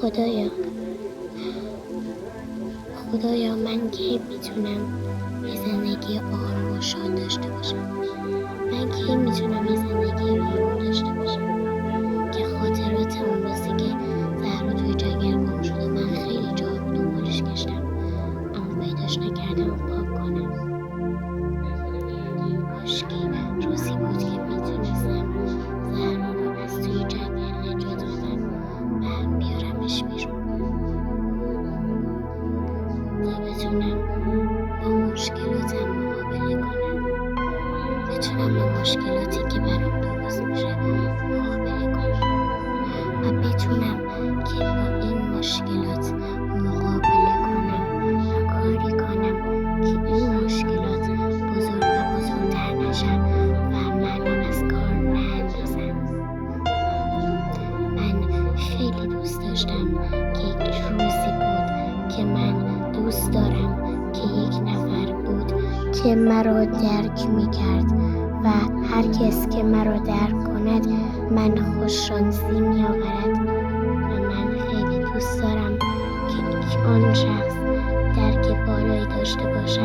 خدایا من کی میتونم یه زندگی آروم و شاد داشته باشم؟ من کی میتونم یه زندگی آروم داشته باشم که خاطرات اون روزی که زهرا توی جنگل گم شد و من خیلی جا دنبالش گشتم اما پیداش نکردم و پاک کنم. کاشکی روزی بود که میتونستم زهرا رو از توی جنگل نجات بدم و بیارمش بیرون تا بتونم با مشکلاتم مقابله کنم، بتونم با مشکلاتی که برام درست میشه مقابله کنم و بتونم که با این مشکلات مقابله کنم و کاری کنم که این مشکلات بزرگ و بزرگتر نشن و منو از کار نندازن. من خیلی دوست داشتم که یک روزی بود که من دوست دارم که یک نفر بود که مرا درک میکرد و هر کس که مرا درک کند من خوششانسی میآورد و من خیلی دوست دارم که آن شخص درک بالایی داشته باشد.